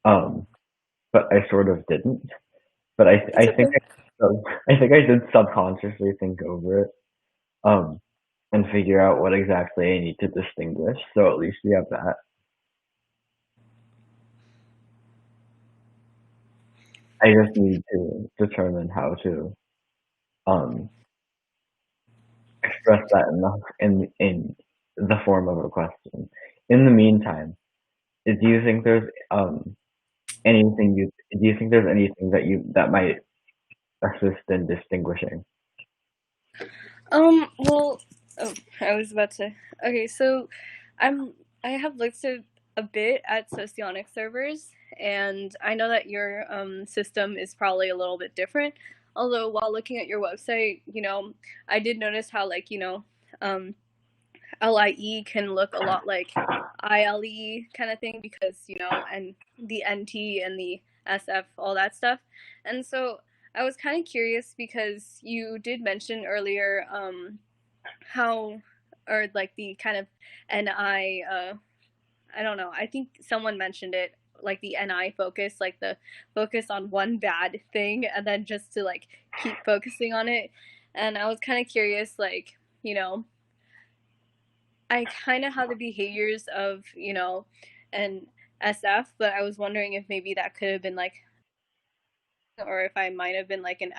Um, but I sort of didn't. But It's okay. I think I did subconsciously think over it, um, and figure out what exactly I need to distinguish. So at least we have that. I just need to determine how to um express that in the form of a question. In the meantime, do you think there's do you think there's anything that might assist in distinguishing? Well, oh, I was about to. Okay, so I'm I have looked a bit at socionic servers, and I know that your system is probably a little bit different. Although while looking at your website, I did notice how um LIE can look a lot like ILE kind of thing because, and the NT and the SF, all that stuff. And so I was kind of curious because you did mention earlier how, or like the kind of NI, I don't know, I think someone mentioned it, like the NI focus, like the focus on one bad thing and then just to like keep focusing on it. And I was kind of curious, like, I kind of have the behaviors of, an SF, but I was wondering if maybe that could have been like, or if I might have been like an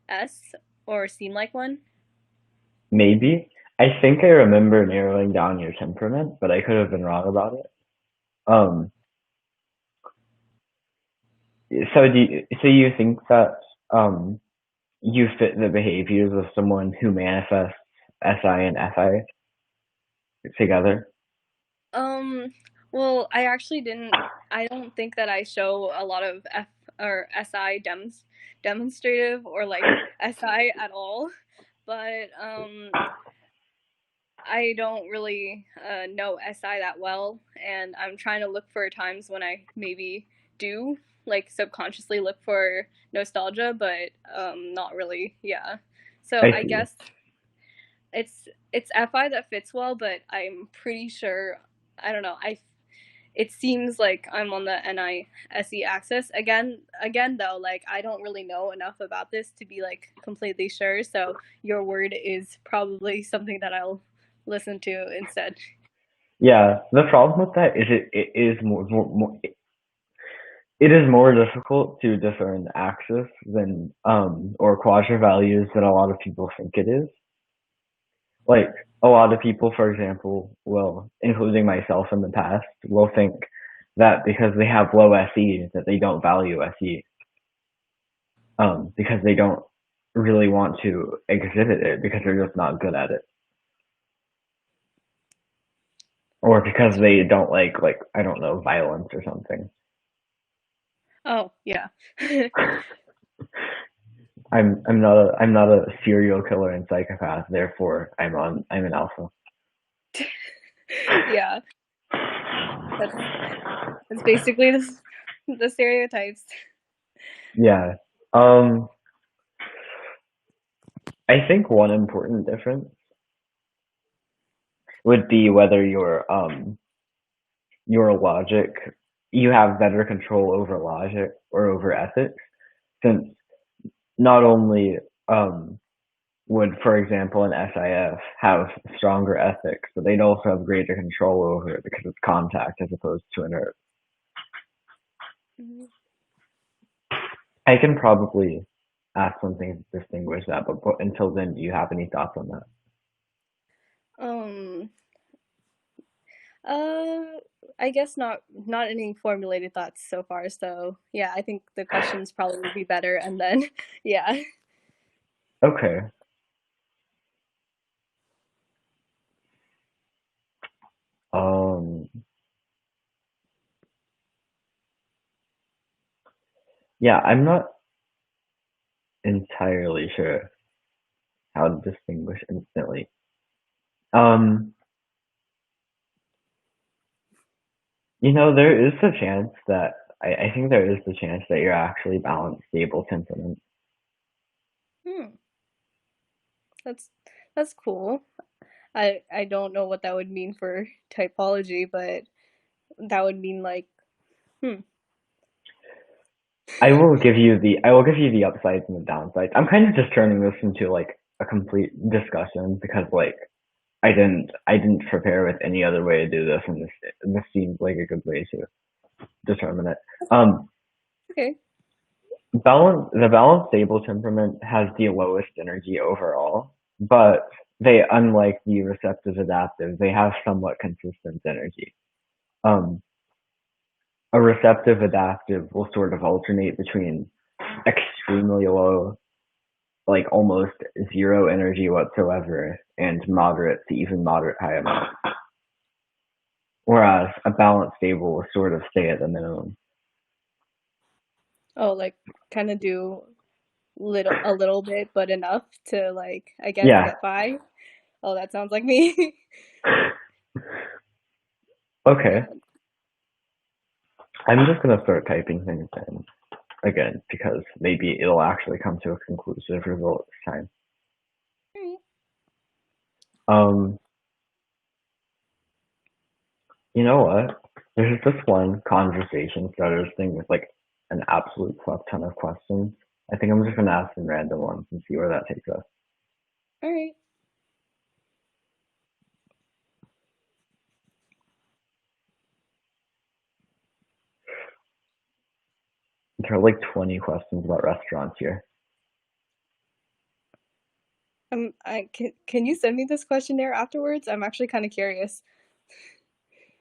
FIS or seem like one. Maybe. I think I remember narrowing down your temperament, but I could have been wrong about it. Um, so you think that um you fit the behaviors of someone who manifests SI and FI together? Um, well, I actually didn't, I don't think that I show a lot of F or SI demonstrative or like SI at all, but I don't really know SI that well, and I'm trying to look for times when I maybe do like subconsciously look for nostalgia, but not really. Yeah. So I I see. guess it's FI that fits well, but I'm pretty sure I don't know. It seems like I'm on the NISE axis again though, like I don't really know enough about this to be like completely sure, so your word is probably something that I'll listen to instead. Yeah, the problem with that is it is more it is more difficult to discern axis than or quadra values than a lot of people think it is. Like a lot of people, for example, will, including myself in the past, will think that because they have low SE that they don't value SE, because they don't really want to exhibit it because they're just not good at it, or because they don't like I don't know violence or something. Oh, yeah. I'm not a serial killer and psychopath, therefore I'm an alpha. Yeah, that's that's basically the stereotypes. Yeah. Um, I think one important difference would be whether your logic you have better control over logic or over ethics, since not only um would, for example, an SIF have stronger ethics, but they'd also have greater control over it because it's contact as opposed to inert. Mhm. I can probably ask something to distinguish that, but until then, do you have any thoughts on that? Um, uh, I guess not any formulated thoughts so far. So yeah, I think the questions probably would be better, and then yeah. Okay. Um, yeah, I'm not entirely sure how to distinguish instantly. Um, there is a chance that I think there is the chance that you're actually balanced, stable temperament. Hmm, that's that's cool. I don't know what that would mean for typology, but that would mean like Hmm. I will give you the upsides and the downsides. I'm kind of just turning this into like a complete discussion because like I didn't prepare with any other way to do this, and this seems like a good way to determine it. Um, Okay. the balanced stable temperament has the lowest energy overall, but they, unlike the receptive adaptive, they have somewhat consistent energy. Um, a receptive adaptive will sort of alternate between extremely low, like almost zero energy whatsoever, and moderate to even moderate high amount. Whereas a balanced stable will sort of stay at the minimum. Oh, like kind of do a little bit, but enough to like I guess Yeah. get by. Oh, that sounds like me. Okay. Yeah. I'm just gonna start typing things in again because maybe it'll actually come to a conclusive result this time. Alright. Um, you know what? There's this one conversation starters thing with like an absolute fuck ton of questions. I think I'm just gonna ask some random ones and see where that takes us. All right. There are like 20 questions about restaurants here. I can you send me this questionnaire afterwards? I'm actually kind of curious.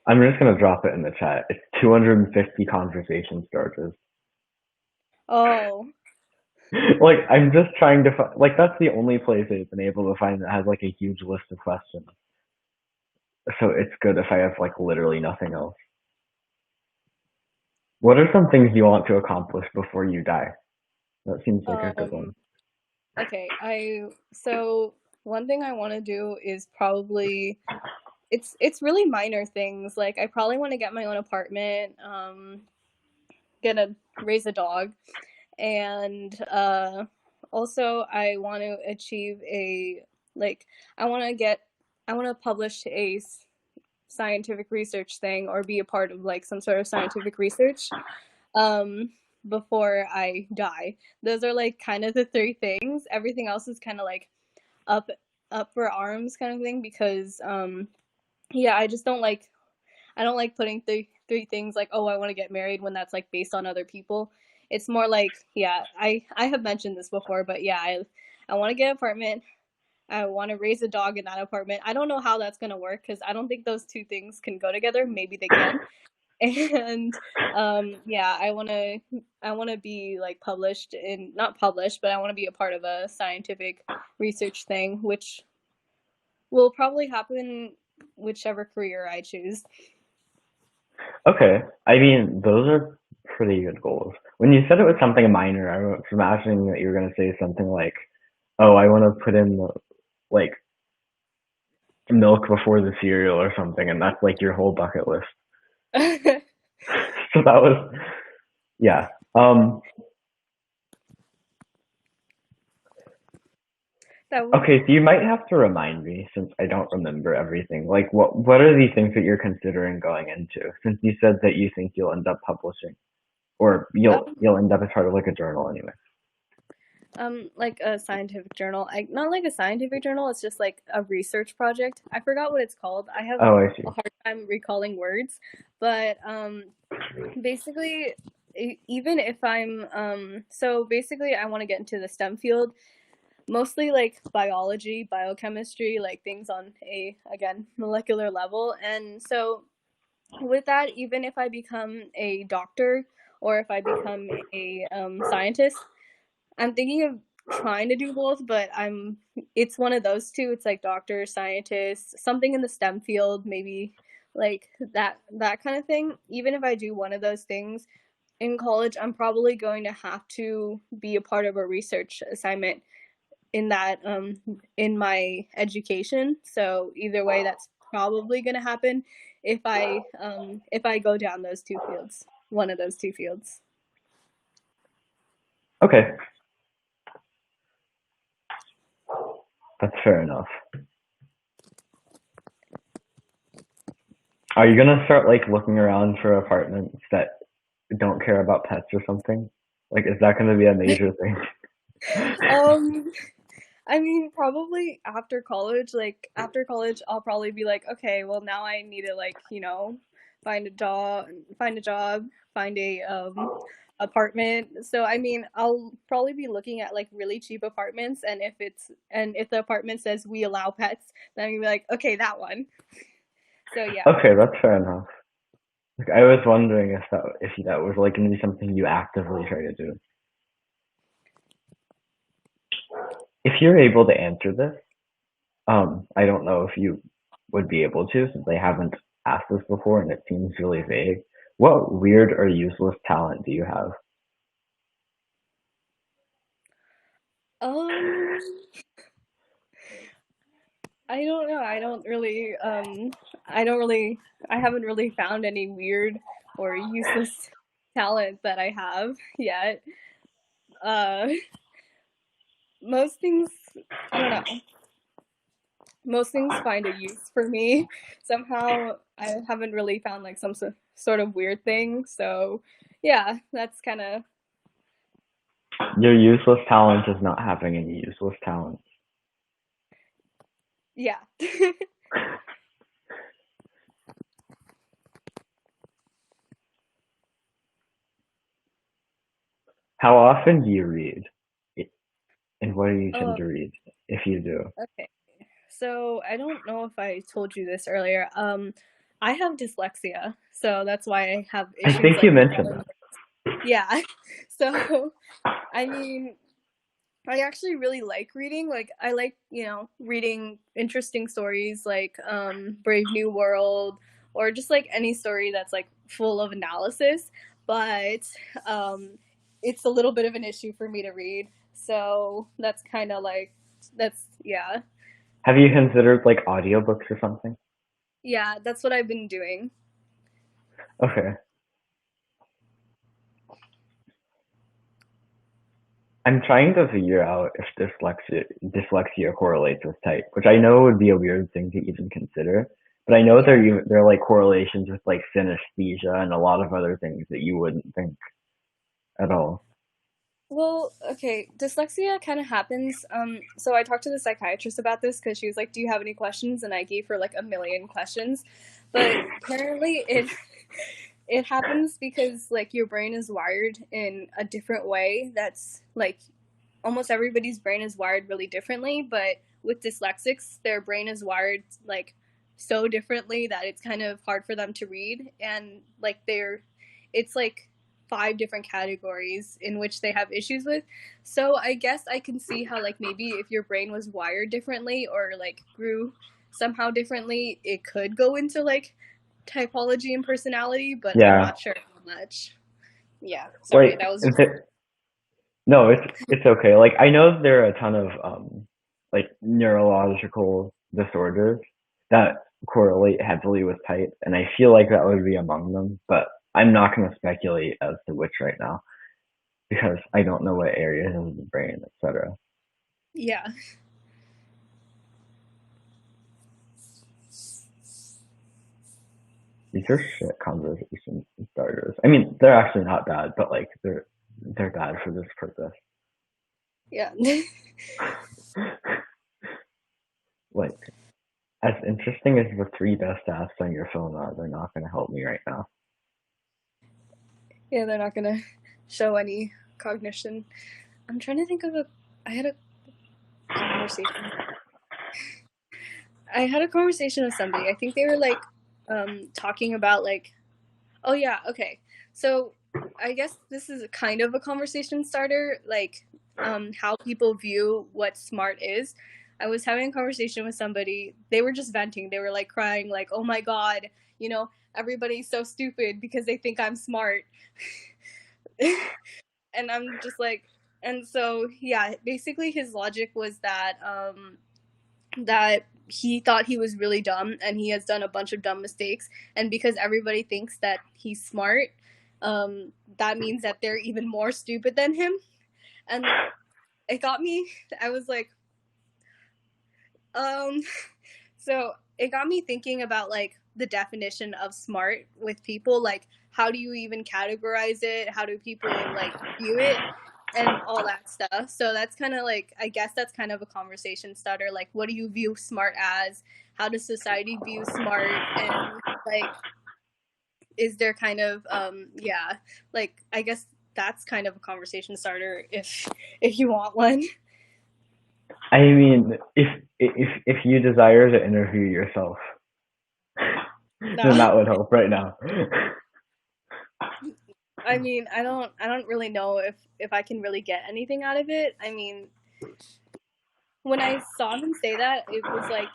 I'm just gonna drop it in the chat. It's 250 conversation starters. Oh, Like I'm just trying to like that's the only place I've been able to find that has like a huge list of questions. So it's good if I have like literally nothing else. What are some things you want to accomplish before you die? That seems like a good um, one. okay. So one thing I want to do is probably it's really minor things. Like I probably want to get my own apartment, get a raise a dog, and also I want to achieve a like I want to get I want to publish a scientific research thing or be a part of like some sort of scientific research um before I die. Those are like kind of the three things. Everything else is kind of like up up for arms kind of thing because yeah, I don't like putting three things like, oh, I want to get married when that's like based on other people. It's more like, yeah, I have mentioned this before, but yeah, I want to get an apartment. I want to raise a dog in that apartment. I don't know how that's going to work because I don't think those two things can go together. Maybe they can. And yeah, I want to be like published in not published, but I want to be a part of a scientific research thing, which will probably happen whichever career I choose. Okay. I mean, those are pretty good goals. When you said it was something minor, I was imagining that you were gonna say something like, "Oh, I want to put in like milk before the cereal or something," and that's like your whole bucket list. That So that was, yeah. would Okay, so you might have to remind me since I don't remember everything. Like, what are the things that you're considering going into? Since you said that you think you'll end up publishing, or um you'll end up as part of like a journal anyway. like a scientific journal. I not like a scientific journal, it's just like a research project. I forgot what it's called. I have Oh, I see. a hard time recalling words, but basically even if I'm so basically I want to get into the STEM field, mostly like biology, biochemistry, like things on a again molecular level. And so with that, even if I become a doctor or if I become a scientist, I'm thinking of trying to do both, but it's one of those two. It's like doctor, scientist, something in the STEM field, maybe like that kind of thing. Even if I do one of those things in college, I'm probably going to have to be a part of a research assignment in that in my education. So either way, that's probably going to happen if I go down those two fields, one of those two fields. Okay, that's fair enough. Are you gonna start like looking around for apartments that don't care about pets or something? Like, is that going to be a major thing? Um, I mean, probably after college, like after college, I'll probably be like, okay, well now I need to like, find a job, find a job, find a apartment. So I mean, I'll probably be looking at like really cheap apartments, and if the apartment says we allow pets, then I'm gonna be like, okay, that one. So yeah. Okay, that's fair enough. Like, I was wondering if that was like going to be something you actively try to do. If you're able to answer this, I don't know if you would be able to since I haven't asked this before and it seems really vague. What weird or useless talent do you have? Um, I don't know. I don't really, I haven't really found any weird or useless talent that I have yet. Uh, most things, I don't know. Most things find a use for me. Somehow, I haven't really found like some sort of weird thing. So, yeah, that's kind of, Your useless talent is not having any useless talent. yeah. How often do you read? And what do you tend Oh, to read if you do? okay. So I don't know if I told you this earlier. I have dyslexia, so that's why I have I issues think you like mentioned spelling. that. Yeah. So I mean, I actually really like reading. Like I like, reading interesting stories like Brave New World or just like any story that's like full of analysis, but um it's a little bit of an issue for me to read. So that's kind of like that's yeah. Have you considered like audiobooks or something? Yeah, that's what I've been doing. Okay. I'm trying to figure out if dyslexia correlates with type, which I know would be a weird thing to even consider. But I know Yeah. there are like correlations with like synesthesia and a lot of other things that you wouldn't think at all. Well, okay, dyslexia kind of happens. So I talked to the psychiatrist about this because she was like, "Do you have any questions?" And I gave her like a million questions, but apparently it happens because like your brain is wired in a different way. That's like almost everybody's brain is wired really differently, but with dyslexics, their brain is wired like so differently that it's kind of hard for them to read, and like it's like five different categories in which they have issues with. So I guess I can see how like maybe if your brain was wired differently or like grew somehow differently, it could go into like typology and personality, but I'm Yeah, not sure how much. Yeah, sorry, like that was just no, it's okay. Like I know there are a ton of like neurological disorders that correlate heavily with type, and I feel like that would be among them, but I'm not going to speculate as to which right now because I don't know what areas of the brain, etc. yeah. These are shit conversation starters. I mean, they're actually not bad, but like they're bad for this purpose. Yeah. Like as interesting as the three best apps on your phone are, they're not going to help me right now. Yeah, they're not gonna show any cognition. I'm trying to think of a. I had a conversation. I had a conversation with somebody. I think they were like, talking about like, oh yeah, okay. So I guess this is kind of a conversation starter, like, how people view what smart is. I was having a conversation with somebody. They were just venting. They were like crying, like, oh my god, everybody's so stupid because they think I'm smart. And I'm just like, and so yeah, basically his logic was that he thought he was really dumb and he has done a bunch of dumb mistakes, and because everybody thinks that he's smart, that means that they're even more stupid than him, and it got me. I was like, um, so it got me thinking about like the definition of smart with people, like how do you even categorize it? How do people like view it? And all that stuff. So that's kind of like, I guess that's kind of a conversation starter. Like, what do you view smart as? How does society view smart? And like, is there kind of yeah, like I guess that's kind of a conversation starter if you want one. I mean, if you desire to interview yourself, then No. that would help right now. I mean, I don't really know if I can really get anything out of it. I mean, when I saw him say that, it was like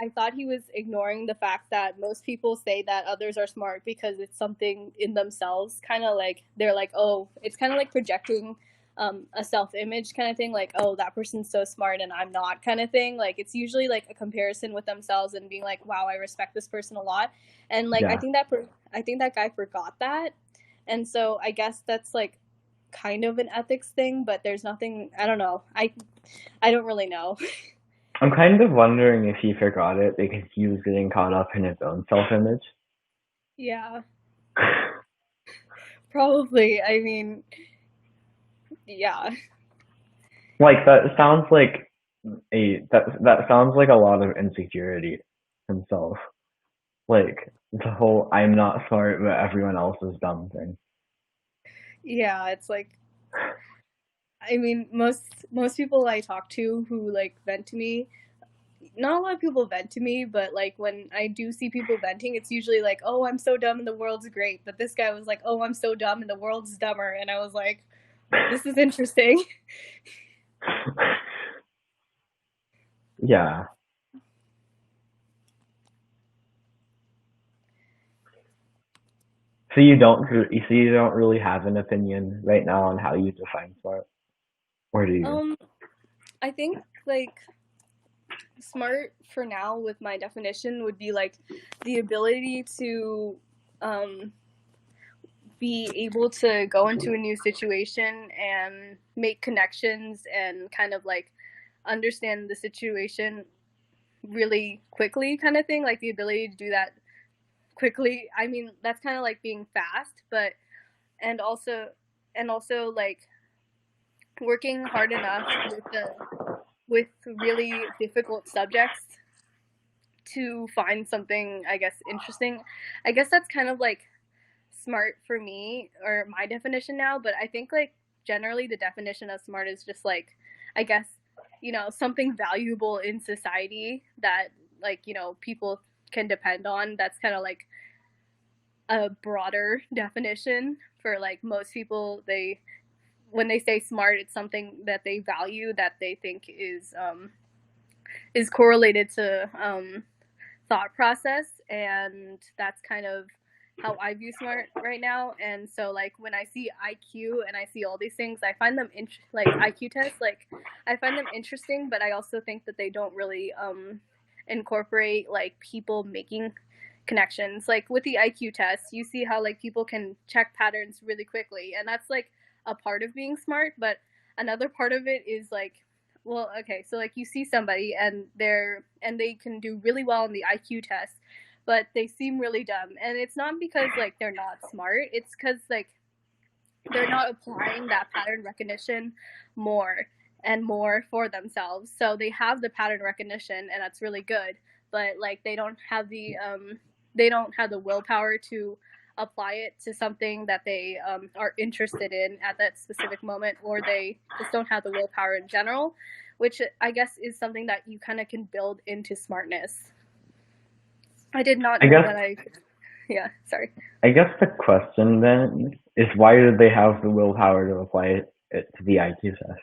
I thought he was ignoring the fact that most people say that others are smart because it's something in themselves. Kind of like they're like, oh, it's kind of like projecting a self image kind of thing. Like, oh, that person's so smart and I'm not, kind of thing. Like, it's usually like a comparison with themselves and being like, wow, I respect this person a lot. And like, Yeah, I think that guy forgot that, and so I guess that's like kind of an ethics thing. But there's nothing. I don't know. I don't really know. I'm kind of wondering if he forgot it because he was getting caught up in his own self-image. Yeah, probably. I mean, yeah. Like that sounds like that sounds like a lot of insecurity himself. Like the whole "I'm not smart but everyone else is dumb" thing. Yeah, it's like I mean, most people I talk to who like vent to me, not a lot of people vent to me, but like when I do see people venting, it's usually like, "Oh, I'm so dumb and the world's great." But this guy was like, "Oh, I'm so dumb and the world's dumber." And I was like, "This is interesting." Yeah. So you don't really have an opinion right now on how you define smart, or do you? um I think like smart for now with my definition would be like the ability to um be able to go into a new situation and make connections and kind of like understand the situation really quickly, kind of thing, like the ability to do that quickly. I mean, that's kind of like being fast, but and also like working hard enough with really difficult subjects to find something, I guess, interesting. I guess that's kind of like smart for me or my definition now, but I think like generally the definition of smart is just like, I guess, something valuable in society that like, people can depend on. That's kind of like a broader definition for like most people. They when they say smart, it's something that they value, that they think is correlated to thought process, and that's kind of how I view smart right now. And so like when I see IQ and I see all these things, I find them like IQ tests, like I find them interesting, but I also think that they don't really incorporate like people making connections. Like with the IQ test, you see how like people can check patterns really quickly, and that's like a part of being smart, but another part of it is like, well, okay, so like you see somebody and they can do really well on the IQ test, but they seem really dumb. And it's not because like they're not smart, it's cuz like they're not applying that pattern recognition more and more for themselves. So they have the pattern recognition and that's really good, but like they don't have the willpower to apply it to something that they are interested in at that specific moment, or they just don't have the willpower in general, which I guess is something that you kind of can build into smartness. I did not I know guess that yeah, sorry. I guess the question then is why do they have the willpower to apply it to the IQ test?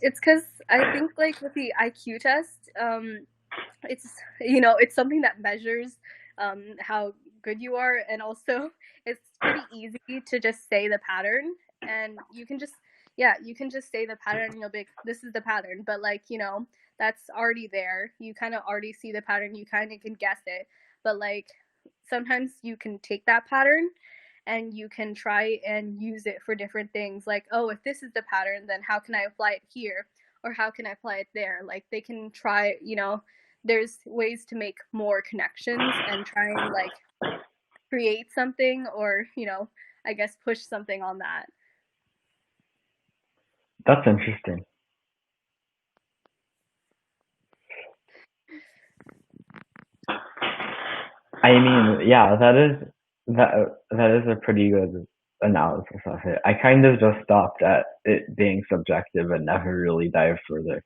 It's because I think like with the IQ test, it's it's something that measures how good you are, and also it's pretty easy to just say the pattern, and you can just say the pattern and you'll be like, this is the pattern, but like that's already there. You kind of already see the pattern, you kind of can guess it, but like sometimes you can take that pattern and you can try and use it for different things, like, oh, if this is the pattern, then how can I apply it here, or how can I apply it there? Like they can try, there's ways to make more connections and try and like create something or, I guess push something on that. That's interesting. I mean, yeah, that that is a pretty good analysis of it. I kind of just stopped at it being subjective and never really dived further.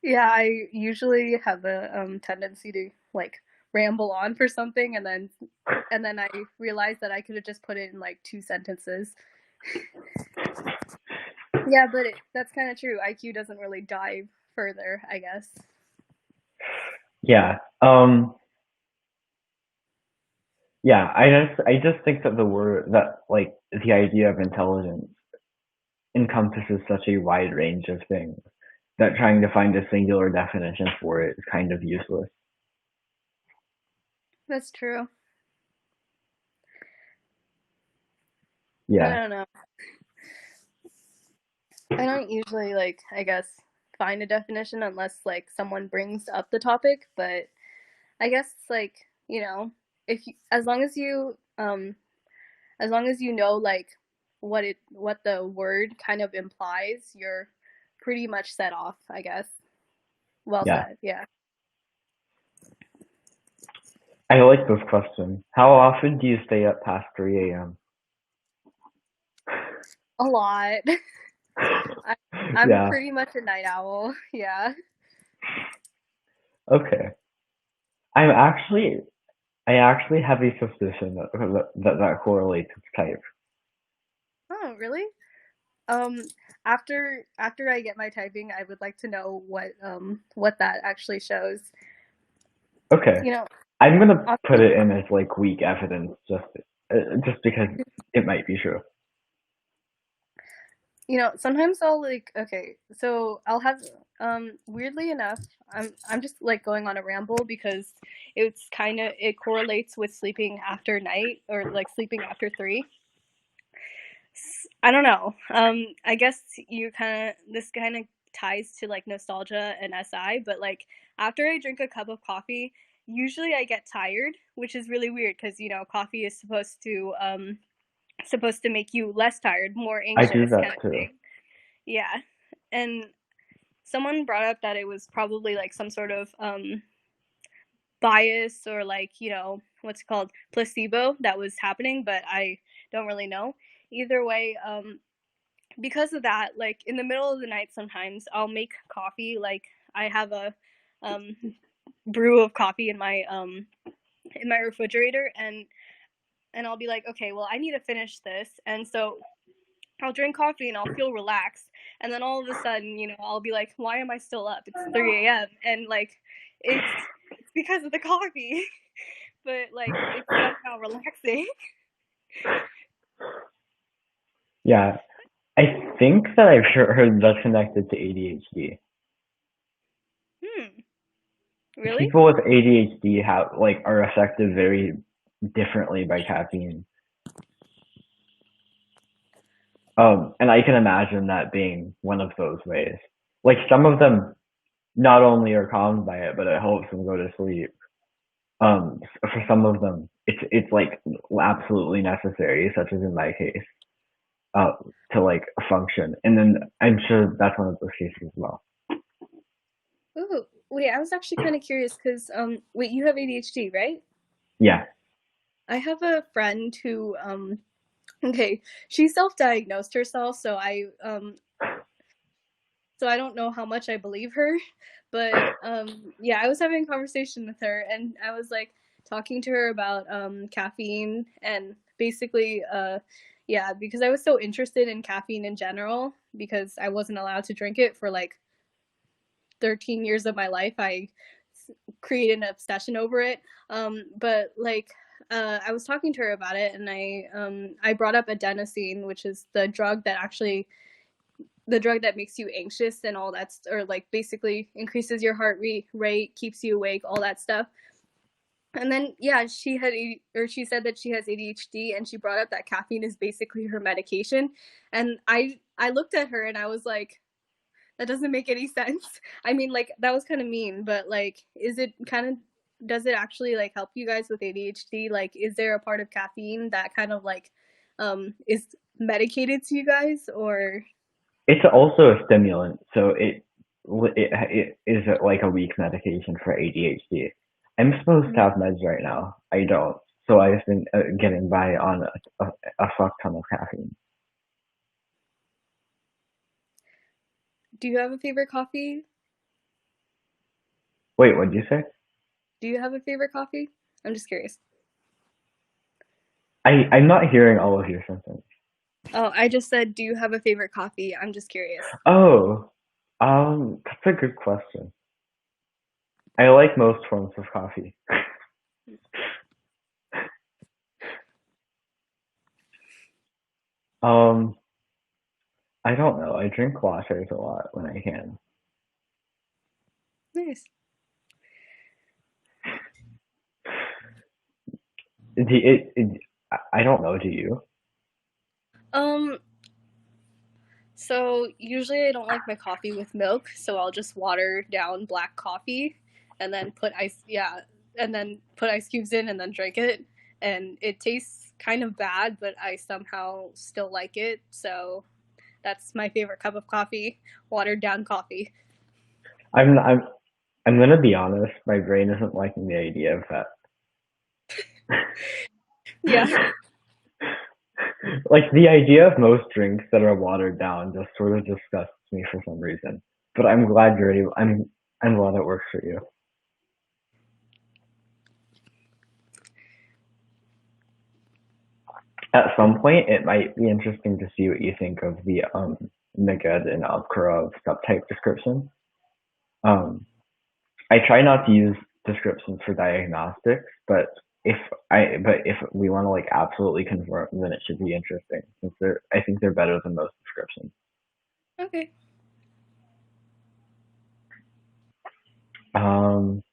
Yeah, I usually have a tendency to like ramble on for something and then I realized that I could have just put it in like two sentences. Yeah, but that's kind of true. IQ doesn't really dive further, I guess. Yeah. Yeah, I just think that the word that like the idea of intelligence encompasses such a wide range of things that trying to find a singular definition for it is kind of useless. That's true. I Yeah. don't know. I don't usually like, I guess, find a definition unless like someone brings up the topic, but I guess like, if you, as long as you know like what the word kind of implies, you're pretty much set off, I guess. Well Yeah. said. Yeah. I like this question. How often do you stay up past 3 a.m.? A lot. I, I'm Yeah. pretty much a night owl. Yeah. Okay. I'm actually I actually have a suspicion that correlates with type. Oh, really? Um, after I get my typing, I would like to know what that actually shows. Okay. You know, I'm gonna put often, it in as like weak evidence just because it might be true. sometimes I'll like okay, so I'll have weirdly enough, I'm just like going on a ramble because it correlates with sleeping after night or like sleeping after 3. I don't know. I guess this kind of ties to like nostalgia and SI, but like after I drink a cup of coffee, usually I get tired, which is really weird because coffee is supposed to make you less tired, more I do anxious kind that of too. thing. Yeah, and someone brought up that it was probably like some sort of bias or like what's it called, placebo that was happening, but I don't really know. Either way, because of that, like in the middle of the night, sometimes I'll make coffee. Like I have a um, brew of coffee in my refrigerator, and I'll be like, okay, well, I need to finish this, and so I'll drink coffee and I'll feel relaxed, and then all of a sudden, I'll be like, why am I still up? It's 3 a.m. and like it's because of the coffee, but like it's somehow relaxing. Yeah. I think that I've heard that's connected to ADHD. Hmm. Really? People with ADHD have like are affected very differently by caffeine. And I can imagine that being one of those ways. Like some of them not only are calmed by it, but it helps them go to sleep. For some of them, it's like absolutely necessary, such as in my case, uh, to like function. And then I'm sure that's one of those cases as well. Ooh, wait, I was actually kind of curious because wait, you have ADHD, right? Yeah, I have a friend who okay, she self-diagnosed herself, so I don't know how much I believe her, but yeah, I was having a conversation with her and I was like talking to her about caffeine and basically yeah, because I was so interested in caffeine in general because I wasn't allowed to drink it for like 13 years of my life. I created an obsession over it. But like I was talking to her about it, and I brought up adenosine, which is the drug that makes you anxious and all that, or like basically increases your heart rate, keeps you awake, all that stuff. And then yeah, she said that she has ADHD, and she brought up that caffeine is basically her medication, and I looked at her and I was like, that doesn't make any sense. I mean, like that was kind of mean, but like, is it kind of does it actually like help you guys with ADHD? Like, is there a part of caffeine that kind of like is medicated to you guys, or? It's also a stimulant, so it is like a weak medication for ADHD. I'm supposed to have meds right now. I don't, so I've been getting by on a fuck ton of caffeine. Do you have a favorite coffee? Wait, what did you say? Do you have a favorite coffee? I'm just curious. I'm not hearing all of your sentence. Oh, I just said, do you have a favorite coffee? I'm just curious. Oh, that's a good question. I like most forms of coffee. Um, I don't know. I drink lattes a lot when I can. Nice. I don't know. Do you? Um, so usually I don't like my coffee with milk, so I'll just water down black coffee and then put ice, yeah, and then put ice cubes in and then drink it. And it tastes kind of bad, but I somehow still like it. So that's my favorite cup of coffee, watered down coffee. I'm I'm I'm gonna be honest. My brain isn't liking the idea of that. Yeah. Like the idea of most drinks that are watered down just sort of disgusts me for some reason. But I'm glad you're able. I'm glad it works for you. At some point, it might be interesting to see what you think of the Megad and Alkarov subtype description. Um, I try not to use descriptions for diagnostics, but if we want to like absolutely confirm, then it should be interesting since I think they're better than most descriptions. Okay. Um,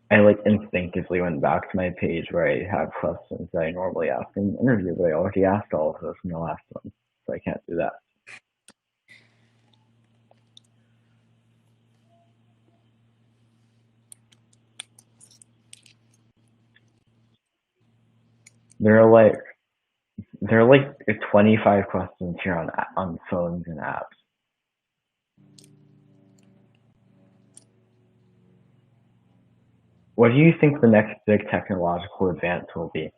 I like instinctively went back to my page where I have questions that I normally ask in an interview, but I already asked all of those in the last one, so I can't do that. There are like there are like 25 questions here on phones and apps. What do you think the next big technological advance will be?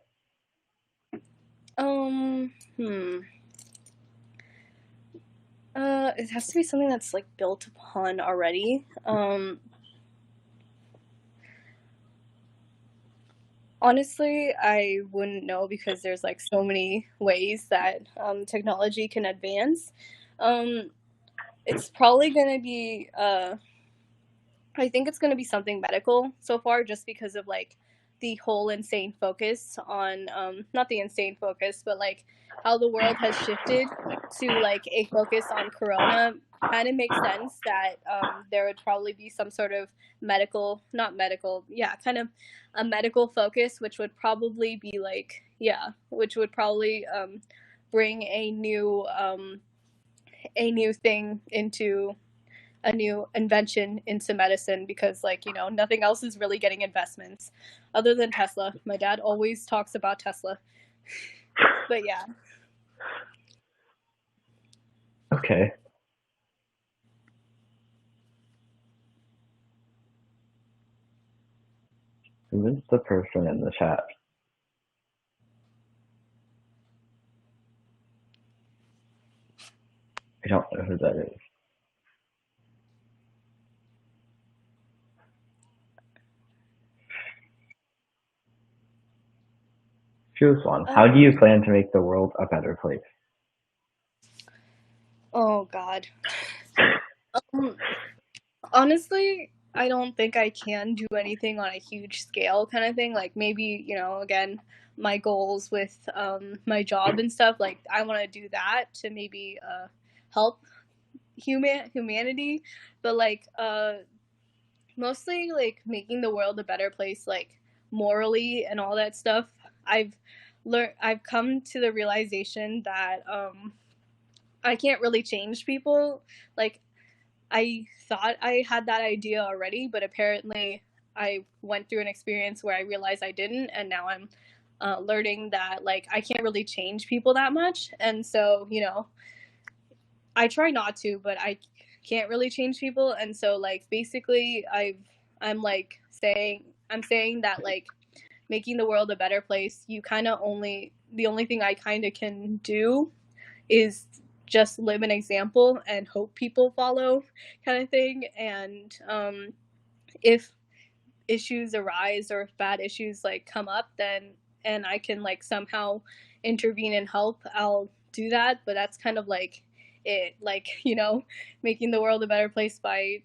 Hmm. It has to be something that's like built upon already. Honestly, I wouldn't know because there's like so many ways that technology can advance. Um, it's probably gonna be I think it's going to be something medical so far, just because of like the whole insane focus on not the insane focus, but like how the world has shifted to like a focus on corona. Kind of makes sense that there would probably be some sort of medical, not medical, yeah, kind of a medical focus, which would probably be like, yeah, which would probably bring a new thing into a new invention into medicine, because like, you know, nothing else is really getting investments other than Tesla. My dad always talks about Tesla. But yeah. Okay. Who is the person in the chat? I don't know who that is. Choose one. How do you um plan to make the world a better place? oh god. um Honestly, I don't think I can do anything on a huge scale kind of thing. Like maybe, you know, again, my goals with my job and stuff, like I want to do that to maybe help humanity, but like mostly like making the world a better place, like morally and all that stuff. I've I've come to the realization that I can't really change people. Like I thought I had that idea already, but apparently I went through an experience where I realized I didn't, and now I'm learning that like I can't really change people that much, and so I try not to, but I can't really change people, and so like basically I'm like saying that like making the world a better place, you kind of only the only thing I kind of can do is just live an example and hope people follow, kind of thing. And if issues arise or if bad issues like come up, then and I can like somehow intervene and help, I'll do that. But that's kind of like it, like making the world a better place by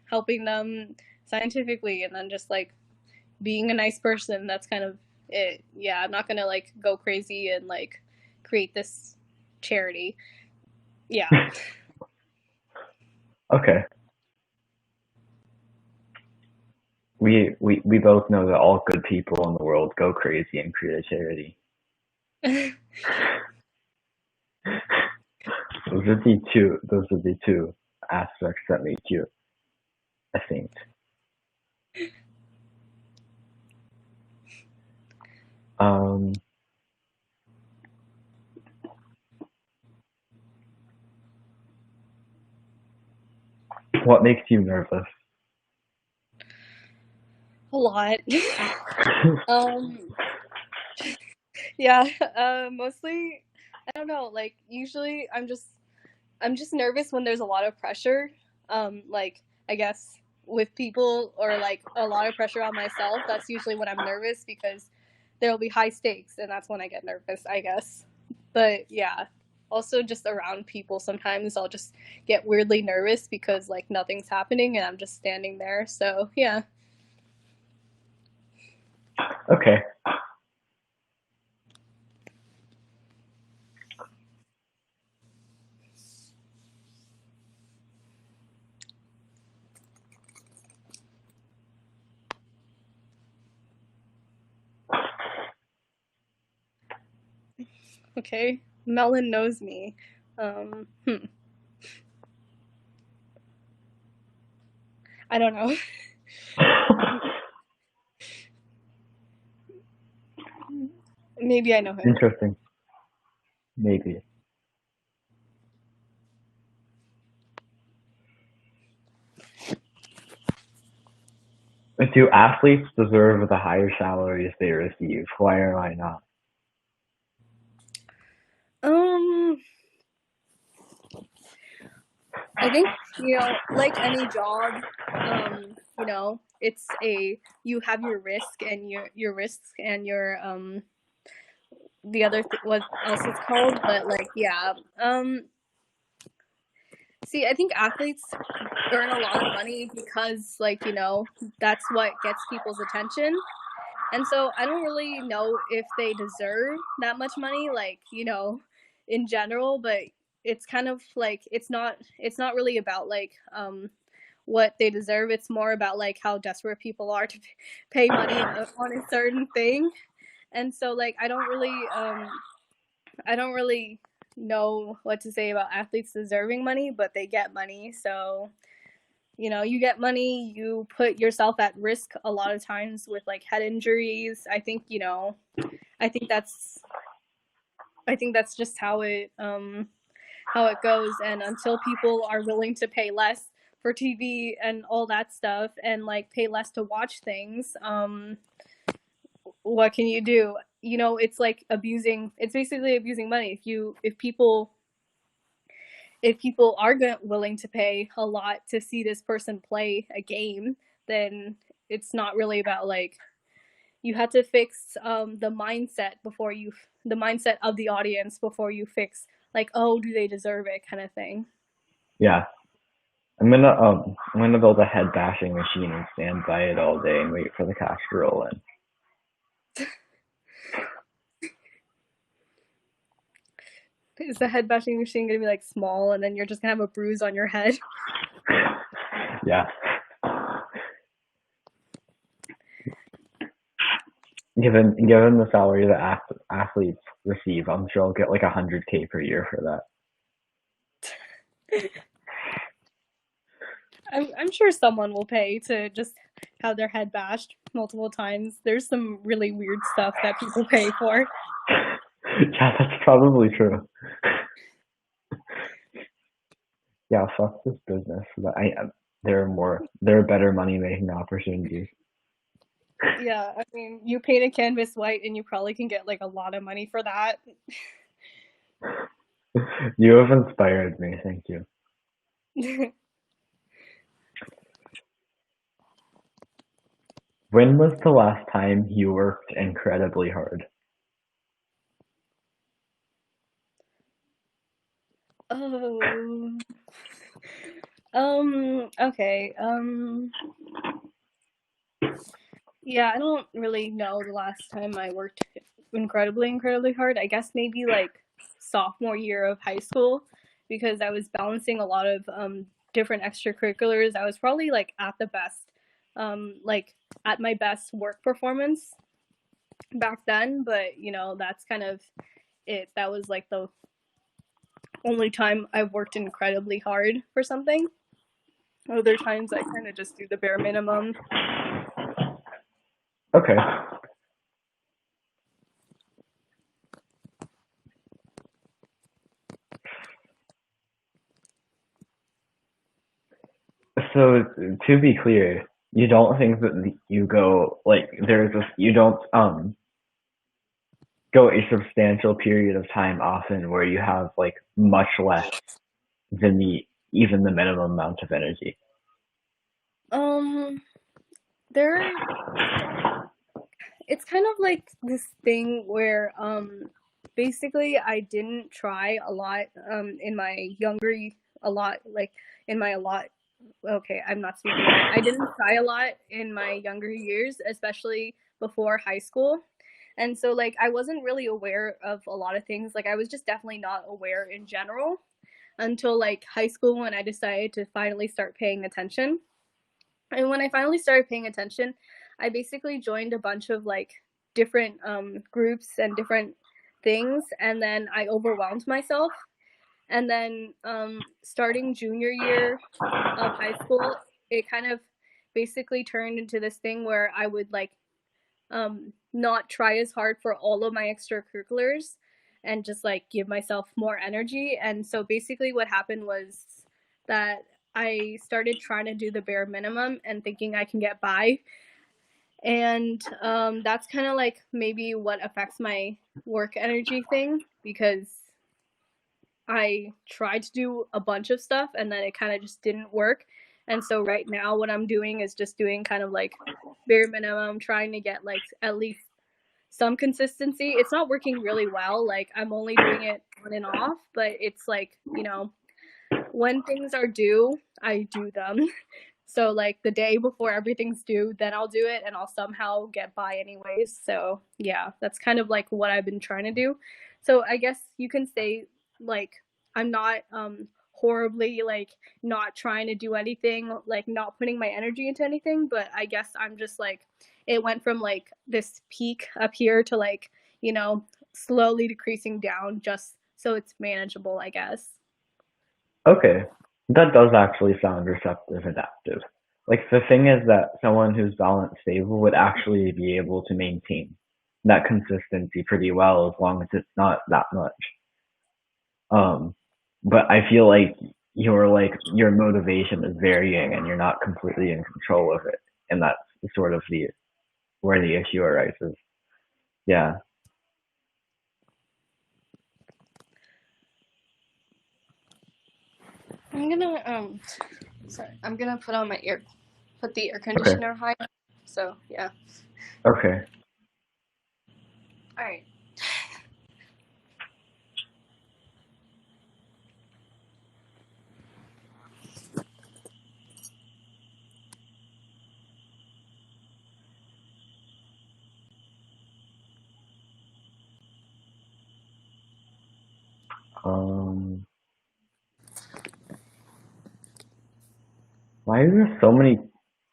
helping them scientifically, and then just like being a nice person. That's kind of it. Yeah, I'm not gonna like go crazy and like create this charity. Yeah. Okay. We both know that all good people in the world go crazy and create a charity. Those are the two aspects that make you a saint. Um, what makes you nervous? A lot. um yeah, mostly I don't know, like usually I'm just nervous when there's a lot of pressure. Like I guess with people, or like a lot of pressure on myself, that's usually when I'm nervous, because there'll be high stakes and that's when I get nervous, I guess. But yeah, also just around people sometimes I'll just get weirdly nervous because like nothing's happening and I'm just standing there. So yeah. Okay. Okay. Melon knows me. Hmm. I don't know. Maybe I know him. Interesting. Maybe. Do athletes deserve the higher salaries they receive? Why or why not? Um, I think, like any job, it's a you have your risk and your risks and your the other what else it's called, but like yeah. See, I think athletes earn a lot of money because like, that's what gets people's attention. And so I don't really know if they deserve that much money, like, in general, but it's kind of like it's not really about like what they deserve. It's more about like how desperate people are to pay money on a certain thing. And so like I don't really know what to say about athletes deserving money, but they get money. So you get money, you put yourself at risk a lot of times with like head injuries. I think that's I think that's just how it goes. And until people are willing to pay less for TV and all that stuff, and like pay less to watch things, what can you do? It's like abusing. It's basically abusing money. If people are willing to pay a lot to see this person play a game, then it's not really about like you have to fix the mindset of the audience before you fix like, oh, do they deserve it, kind of thing. Yeah. I'm gonna build a head bashing machine and stand by it all day and wait for the cash to roll in. Is the head bashing machine gonna be like small, and then you're just gonna have a bruise on your head? Yeah. Given the salary that athletes receive, I'm sure I'll get like 100K per year for that. I'm sure someone will pay to just have their head bashed multiple times. There's some really weird stuff that people pay for. Yeah, that's probably true. Yeah, fuck this business. But there are better money making opportunities. Yeah, I mean, you paint a canvas white and you probably can get like a lot of money for that. You have inspired me. Thank you. When was the last time you worked incredibly hard? Oh. Okay. Yeah, I don't really know the last time I worked incredibly hard. I guess maybe like sophomore year of high school because I was balancing a lot of different extracurriculars. I was probably like at the best, like at my best work performance back then, but that's kind of it. That was like the only time I've worked incredibly hard for something. Other times I kind of just do the bare minimum. Okay. So to be clear, you don't think that you go like there's this you don't go a substantial period of time often where you have like much less than the even the minimum amount of energy. Um, there it's kind of like this thing where basically I didn't try a lot in my younger a lot like in my a lot okay, I'm not speaking right. I didn't try a lot in my younger years, especially before high school. And so like I wasn't really aware of a lot of things. Like I was just definitely not aware in general until like high school when I decided to finally start paying attention. And when I finally started paying attention, I basically joined a bunch of like different groups and different things, and then I overwhelmed myself. And then starting junior year of high school, it kind of basically turned into this thing where I would like not try as hard for all of my extracurriculars and just like give myself more energy. And so basically, what happened was that I started trying to do the bare minimum and thinking I can get by. And that's kind of like maybe what affects my work energy thing because I tried to do a bunch of stuff and then it kind of just didn't work. And so right now, what I'm doing is just doing kind of like bare minimum, trying to get like at least some consistency. It's not working really well. Like I'm only doing it on and off, but it's like, when things are due, I do them. So like the day before everything's due, then I'll do it and I'll somehow get by anyways. So yeah, that's kind of like what I've been trying to do. So I guess you can say like I'm not horribly like not trying to do anything, like not putting my energy into anything, but I guess I'm just like it went from like this peak up here to like, slowly decreasing down just so it's manageable, I guess. Okay. That does actually sound receptive adaptive. Like the thing is that someone who's balance stable would actually be able to maintain that consistency pretty well as long as it's not that much. Um but I feel like your motivation is varying and you're not completely in control of it. And that's sort of the where the issue arises. Yeah. I'm gonna sorry, I'm gonna put the air Okay. conditioner high. So yeah. Okay. All right. Um why are there so many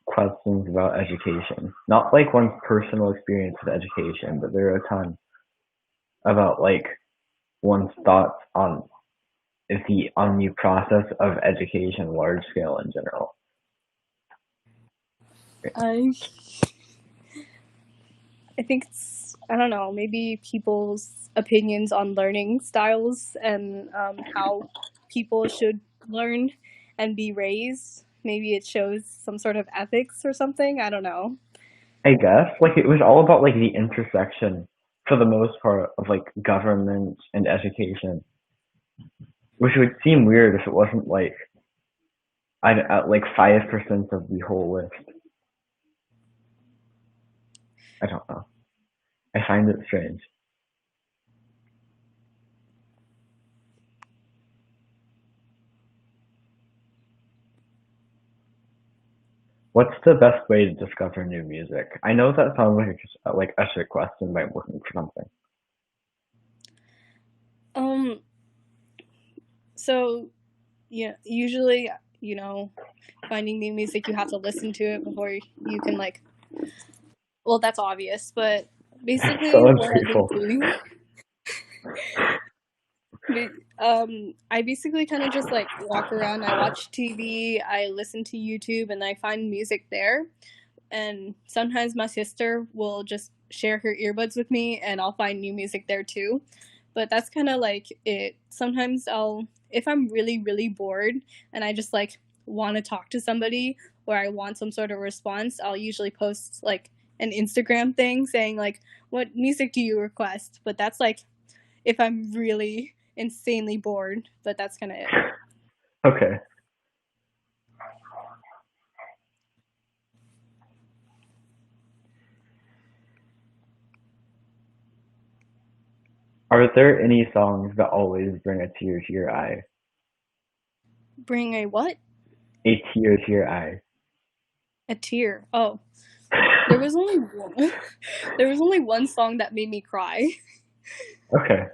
questions about education? Not like one's personal experience with education, but there are a ton about like one's thoughts on the process of education large scale in general. I I think it's, I don't know, maybe people's opinions on learning styles and how people should learn and be raised. Maybe it shows some sort of ethics or something. I don't know. I guess like it was all about like the intersection for the most part of like government and education, which would seem weird if it wasn't like I at like 5% of the whole list. I don't know. I find it strange. What's the best way to discover new music? I know that sounds like a trick question, but I'm looking for something. Um, so yeah, usually, you know, finding new music, you have to listen to it before you can like. Well, that's obvious, but basically, So what I've been ungrateful. doing, I basically kind of just like walk around. I watch TV, I listen to YouTube, and I find music there. And sometimes my sister will just share her earbuds with me, and I'll find new music there too. But that's kind of like it. Sometimes if I'm really, really bored and I just like want to talk to somebody or I want some sort of response, I'll usually post like an Instagram thing saying like, what music do you request? But that's like if I'm really insanely bored, but that's kind of it. Okay. Are there any songs that always bring a tear to your eye? Bring a what? A tear to your eye. A tear. Oh, there was only one. There was only one song that made me cry. Okay.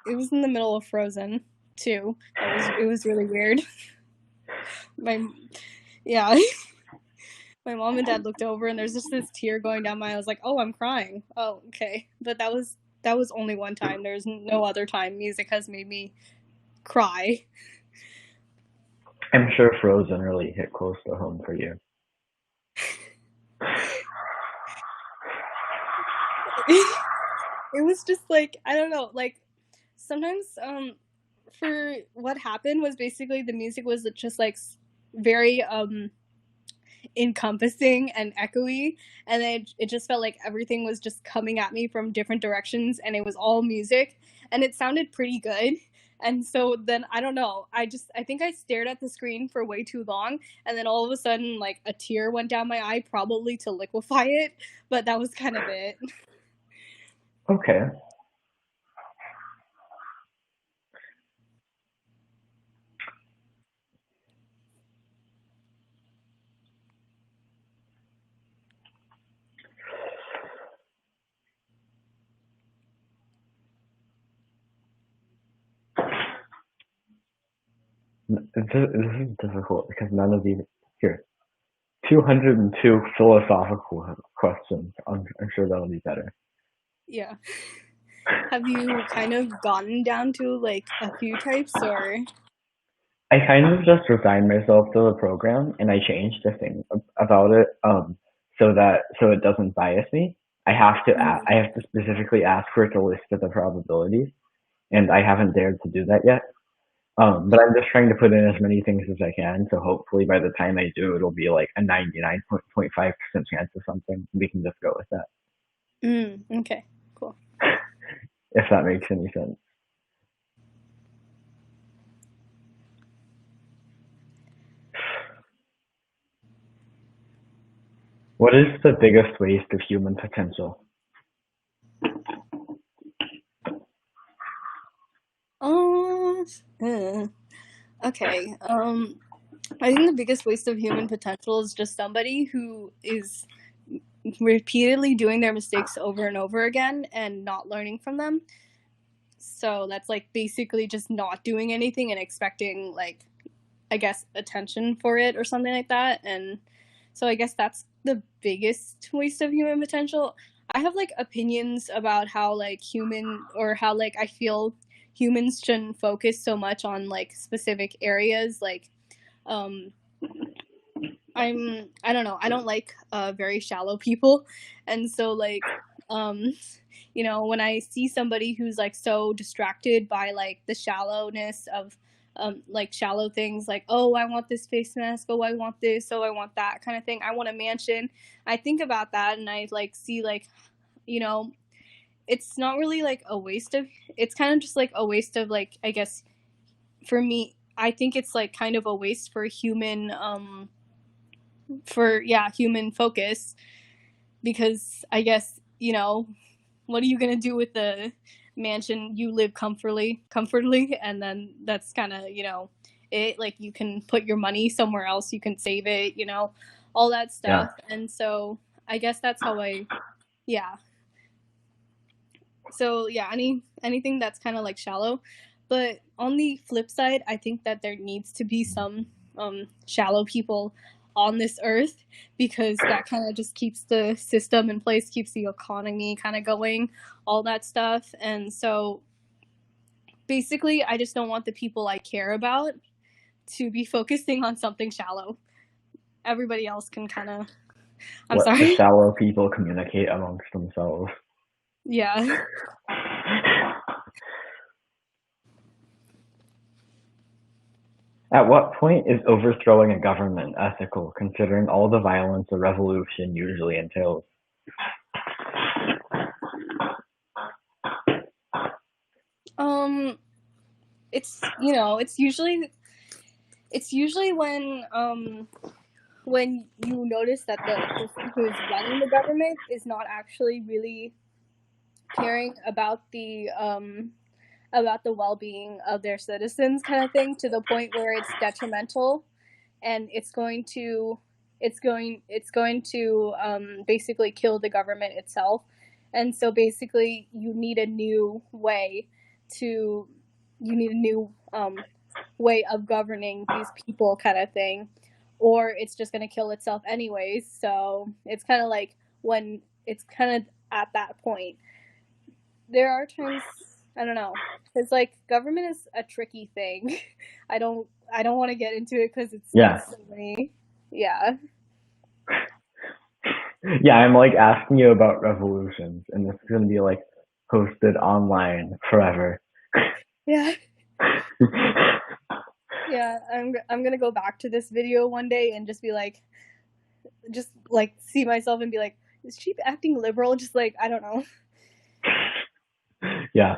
It was in the middle of Frozen too. It was really weird. My yeah, my mom and dad looked over and there's just this tear going down my eye. I was like, "Oh, I'm crying." Oh, okay. But that was only one time. There's no other time music has made me cry. I'm sure Frozen really hit close to home for you. It was just like I don't know, like sometimes for what happened was basically the music was just like very encompassing and echoey, and then it just felt like everything was just coming at me from different directions and it was all music and it sounded pretty good. And so then I don't know, I think I stared at the screen for way too long, and then all of a sudden like a tear went down my eye, probably to liquefy it, but that was kind of it. Okay. This is difficult because none of these here. 202 philosophical questions. I'm sure that'll be better. Yeah. Have you kind of gotten down to like a few types or? I kind of just resigned myself to the program and I changed the thing about it so it doesn't bias me. Mm. I have to specifically ask for it to list the probabilities and I haven't dared to do that yet. But I'm just trying to put in as many things as I can, so hopefully by the time I do, it'll be like a 99.5% chance of something. We can just go with that, Okay, cool. if that makes any sense. What is the biggest waste of human potential? Oh, okay. I think the biggest waste of human potential is just somebody who is repeatedly doing their mistakes over and over again and not learning from them. So that's like basically just not doing anything and expecting like I guess attention for it or something like that. And so I guess that's the biggest waste of human potential. I have like opinions about how like human or how like I feel humans shouldn't focus so much on like specific areas like um I don't know, I don't like very shallow people, and so like um when I see somebody who's like so distracted by like the shallowness of like shallow things, like, oh, I want this face mask, oh, I want this, oh, I want that kind of thing, I want a mansion. I think about that and I like see like, you know it's not really like a waste of, it's kind of just like a waste of, like, I guess for me, I think it's like kind of a waste for human for yeah, human focus, because I guess, what are you gonna do with the mansion? You live comfortably, and then that's kind of, it, like, you can put your money somewhere else, you can save it, all that Yeah. stuff. And so I guess that's how I, yeah. So yeah, anything that's kind of like shallow. But on the flip side, I think that there needs to be some shallow people on this earth, because that kind of just keeps the system in place, keeps the economy kind of going, all that stuff. And so basically, I just don't want the people I care about to be focusing on something shallow. Everybody else can kind of, I'm Let the sorry. shallow people communicate amongst themselves. Yeah. At what point is overthrowing a government ethical, considering all the violence a revolution usually entails? Um, it's usually when you notice that the person who is running the government is not actually really caring about the well-being of their citizens, kind of thing, to the point where it's detrimental, and it's going to basically kill the government itself. And so basically to you need a new way of governing these people, kind of thing, or it's just going to kill itself anyways. So it's kind of like, when it's kind of at that point, there are times, I don't know, because like government is a tricky thing. I don't want to get into it because it's like Yeah. so many. Yeah. Yeah, I'm like asking you about revolutions, and this is gonna be like posted online forever. Yeah. Yeah, I'm gonna go back to this video one day and just be like, just like see myself and be like, is she acting liberal? Just like, I don't know. Yeah.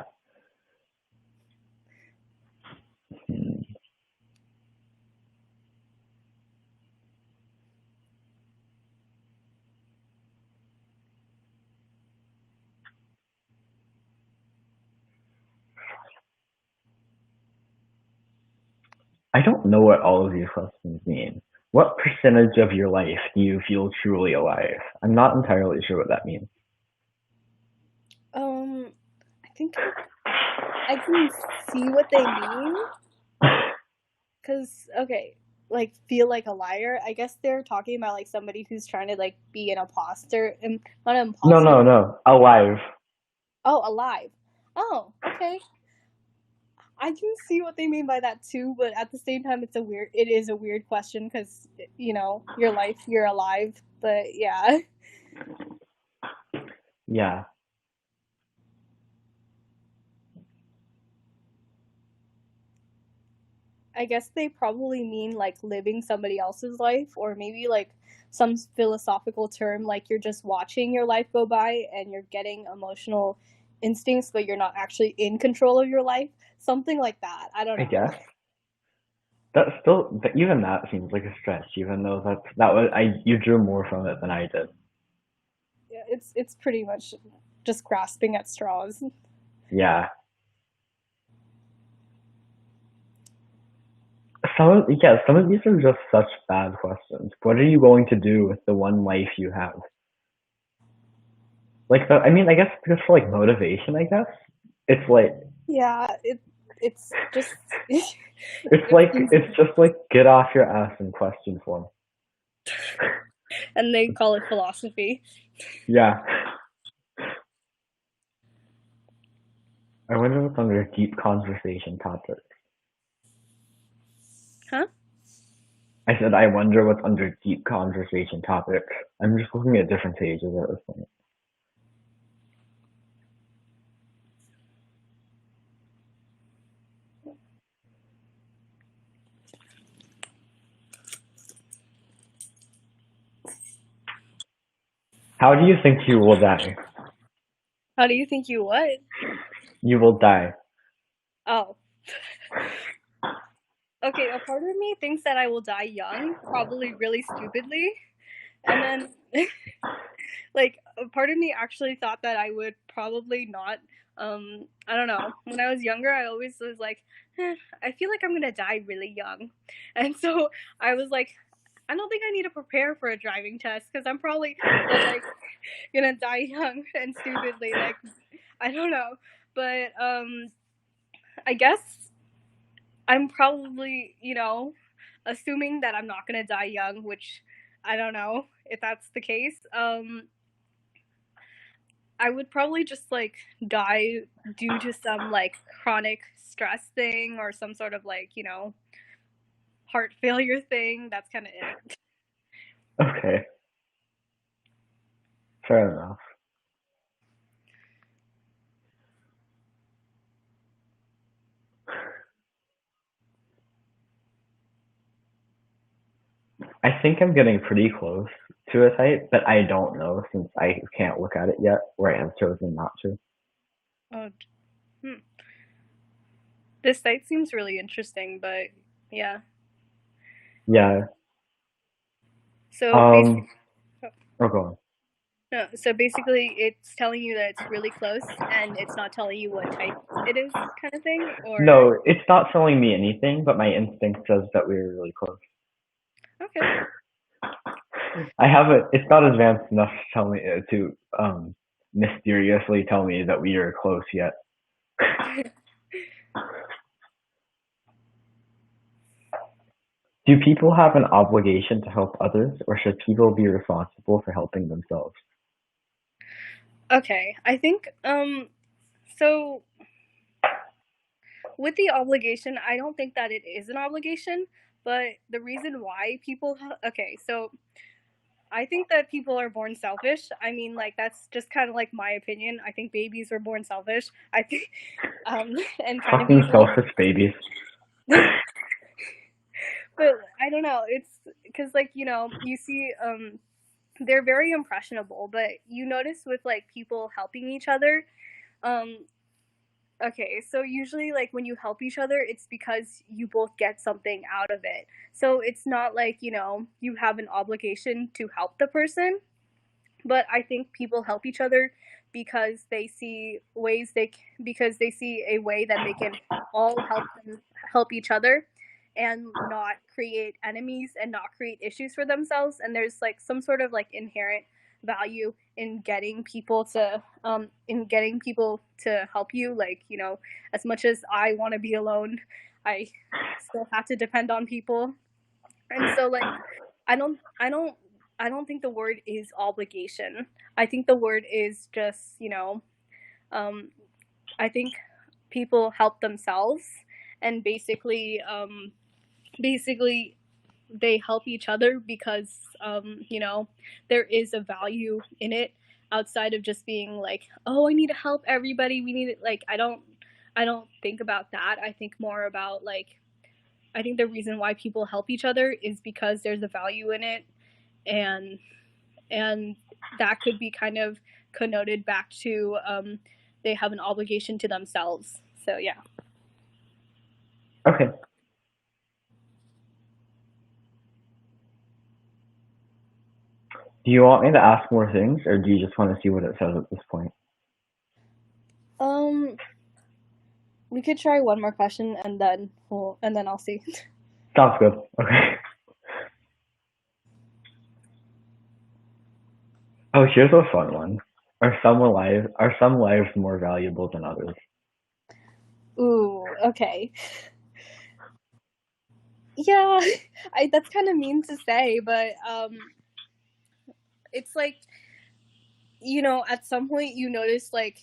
I don't know what all of these questions mean. What percentage of your life do you feel truly alive? I'm not entirely sure what that means. I think I can see what they mean, because okay, like, feel like a liar, I guess they're talking about like somebody who's trying to like be an imposter, and not an No, imposter, no, but no. Alive. oh, alive. Oh, okay. I can see what they mean by that too, but at the same time, it is a weird question, because your life, you're alive, but yeah. Yeah. I guess they probably mean like living somebody else's life, or maybe like some philosophical term, like you're just watching your life go by and you're getting emotional instincts, but you're not actually in control of your life. Something like that. I don't I know. guess. That's still, even that seems like a stretch, even though that was, you drew more from it than I did. Yeah, it's pretty much just grasping at straws. Yeah. Some of these are just such bad questions. What are you going to do with the one life you have? Like, I mean, I guess just for like motivation, I guess. It's like, Yeah, it's just it's it like, seems, it's just like get off your ass in question form. and they call it philosophy. Yeah. I wonder what's under deep conversation topic. Huh? I said I wonder what's under deep conversation topics. I'm just looking at different pages at this point. How do you think you will die? How do you think you what? You will die. Oh. Okay, a part of me thinks that I will die young, probably really stupidly. And then like a part of me actually thought that I would probably not. I don't know. When I was younger, I always was like, I feel like I'm gonna die really young, and so I was like, I don't think I need to prepare for a driving test because I'm probably like gonna die young and stupidly. Like I don't know, but I guess I'm probably assuming that I'm not gonna die young, which I don't know if that's the case. I would probably just like die due to some like chronic stress thing or some sort of like, heart failure thing. That's kind of it. Okay, fair enough. I think I'm getting pretty close to a type, but I don't know since I can't look at it yet, or I have chosen not to. Oh, hmm. This site seems really interesting, but yeah. Yeah. So basically, Um. Oh, go on. no, so basically, it's telling you that it's really close, and it's not telling you what type it is, kind of thing. Or No, it's not telling me anything, but my instinct says that we were really close. okay, I haven't. It's not advanced enough to tell me to mysteriously tell me that we are close yet. Do people have an obligation to help others, or should people be responsible for helping themselves? okay. I think so with the obligation, I don't think that it is an obligation, but the reason why okay, so I think that people are born selfish. I mean, like that's just kind of like my opinion. I think babies were born selfish. I think and kind of Fucking evil. selfish babies. But I don't know. It's cuz like, you see they're very impressionable, but you notice with like people helping each other, um okay, so usually, like, when you help each other, it's because you both get something out of it. So it's not like, you have an obligation to help the person, but I think people help each other because because they see a way that they can all help each other and not create enemies and not create issues for themselves. And there's like some sort of like inherent value in getting people to help you. Like, as much as I want to be alone, I still have to depend on people. And so like I don't I don't I don't think the word is obligation. I think the word is just, um I think people help themselves, and basically they help each other because there is a value in it outside of just being like, oh, I need to help everybody, we need it. Like I don't think about that. I think more about like, I think the reason why people help each other is because there's a value in it, and and that could be kind of connoted back to they have an obligation to themselves. So yeah. Okay. Do you want me to ask more things, or do you just want to see what it says at this point? Um, we could try one more question and then I'll see. Sounds good. Okay. Oh, here's a fun one. Are some lives more valuable than others? Ooh, okay. Yeah, I that's kind of mean to say, but it's like, at some point you notice like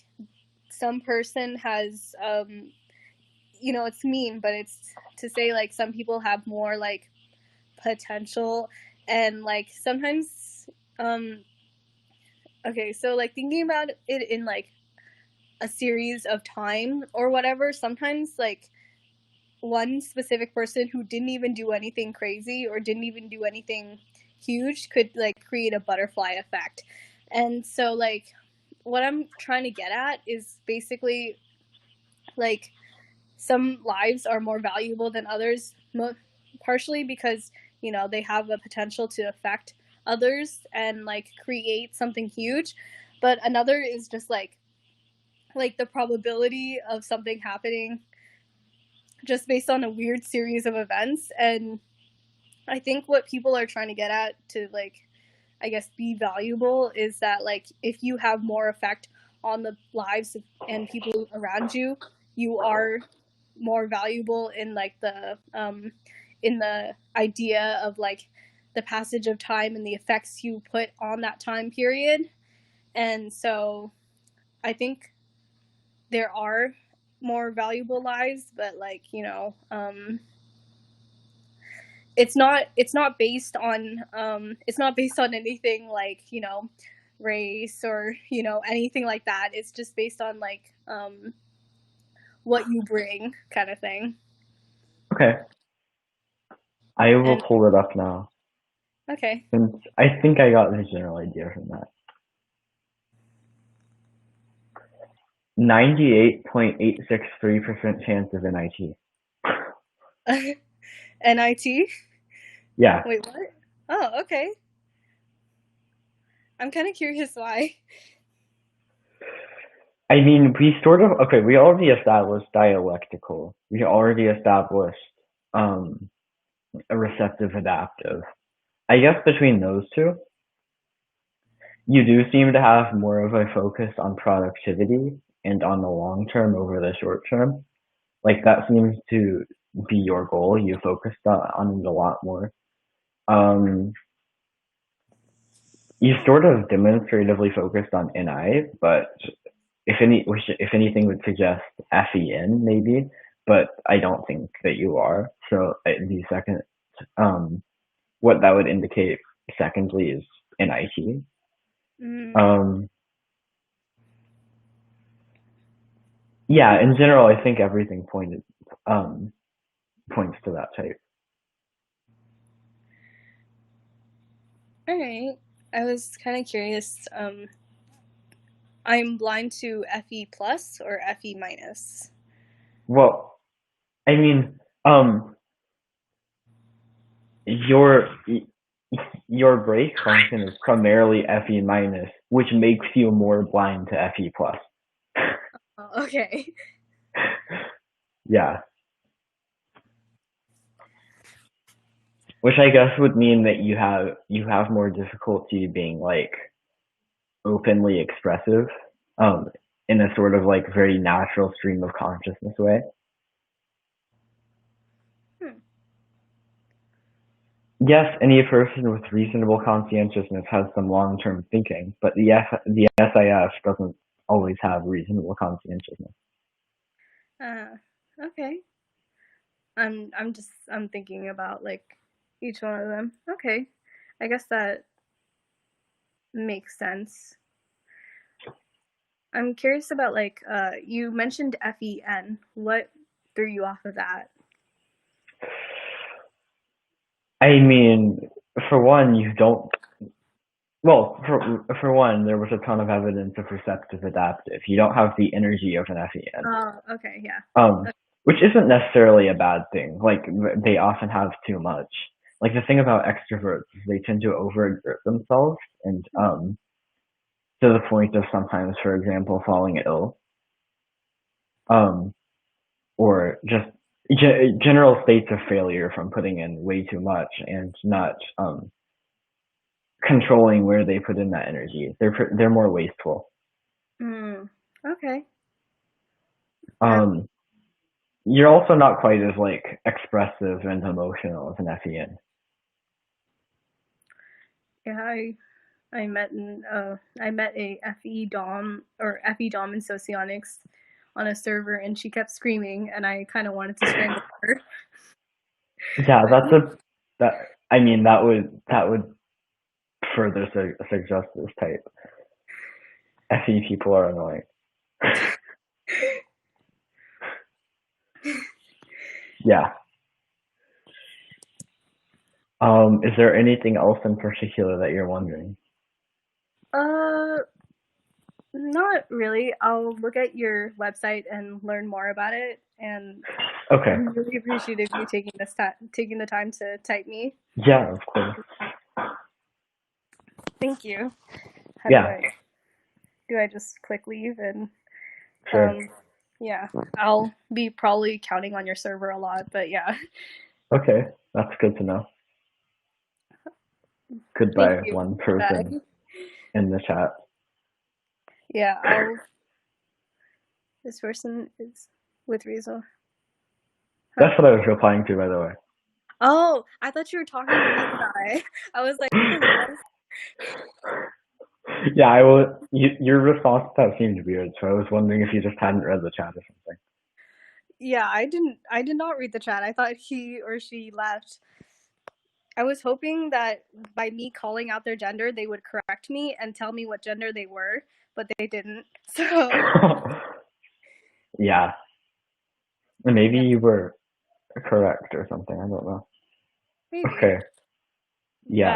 some person has it's mean, but it's to say like some people have more like potential and like sometimes um okay, so like thinking about it in like a series of time or whatever, sometimes like one specific person who didn't even do anything crazy or didn't even do anything huge could like create a butterfly effect. And so like what I'm trying to get at is basically like some lives are more valuable than others, partially because they have a potential to affect others and like create something huge, but another is just like the probability of something happening just based on a weird series of events. And I think what people are trying to get at to like I guess be valuable is that like if you have more effect on the lives and people around you, you are more valuable in the idea of like the passage of time and the effects you put on that time period. And so I think there are more valuable lives, but like, it's not based on it's not based on anything like race or anything like that. It's just based on like what you bring kind of thing. Okay, I will And pull it up now okay. since I think I got the general idea from that. 98.863% chance of NIT. NIT. Yeah, Wait, what? Oh, okay. I'm kind of curious why. I mean, we already established dialectical. We already established um, a receptive adaptive. I guess between those two, you do seem to have more of a focus on productivity and on the long term over the short term. Like that seems to be your goal. You focused on it a lot more. Um, you sort of demonstratively focused on NI, but if anything would suggest FEN maybe, but I don't think that you are. So the second, um, what that would indicate secondly is NIT. Mm, Um, yeah, in general, I think everything um, points to that type. all right. I was kind of curious. I'm blind to FE plus or FE minus. Well, I mean, your your break function is primarily Fe minus, which makes you more blind to Fe plus. Oh, okay. Yeah, which I guess would mean that you have more difficulty being like openly expressive, um, in a sort of like very natural stream of consciousness way. Hmm. Yes, any person with reasonable conscientiousness has some long-term thinking, but the SIF doesn't always have reasonable conscientiousness. Uh, okay. I'm thinking about like each one of them. Okay. I guess that makes sense. I'm curious about like you mentioned FEN. What threw you off of that? I mean, for one, you don't. Well, for one, there was a ton of evidence of receptive adaptive. You don't have the energy of an FEN, Oh, okay, yeah. um, which isn't necessarily a bad thing. Like they often have too much. Like the thing about extroverts is they tend to overexert themselves, and to the point of sometimes, for example, falling ill, um, or just general states of failure from putting in way too much and not controlling where they put in that energy. They're more wasteful. Mm, okay. I, Um, you're also not quite as like expressive and emotional as an FEN. yeah, I met a FE Dom in socionics on a server, and she kept screaming, and I kind of wanted to strangle her. Yeah, But that. I mean, that would further suggest this type. FE people are annoying. Yeah. Is there anything else in particular that you're wondering? Uh, Not really. I'll look at your website and learn more about it. And Okay. I'm really appreciative you taking the time to type me. Yeah, of course. Thank you. How Yeah, do I just click leave and sure. um yeah, I'll be probably counting on your server a lot, but yeah. Okay, that's good to know. Thank Goodbye, you. one Bye. person in the chat. Yeah, I'll this person is with Riesel. Huh? That's what I was replying to, by the way. Oh, I thought you were talking to this guy. I was like, what the heck? Yeah, I will. Your response to that seemed weird, so I was wondering if you just hadn't read the chat or something. Yeah, I did not read the chat. I thought he or she left. I was hoping that by me calling out their gender, they would correct me and tell me what gender they were, but they didn't. So, Yeah, maybe yeah, you were correct or something. I don't know. maybe. Okay. Yeah.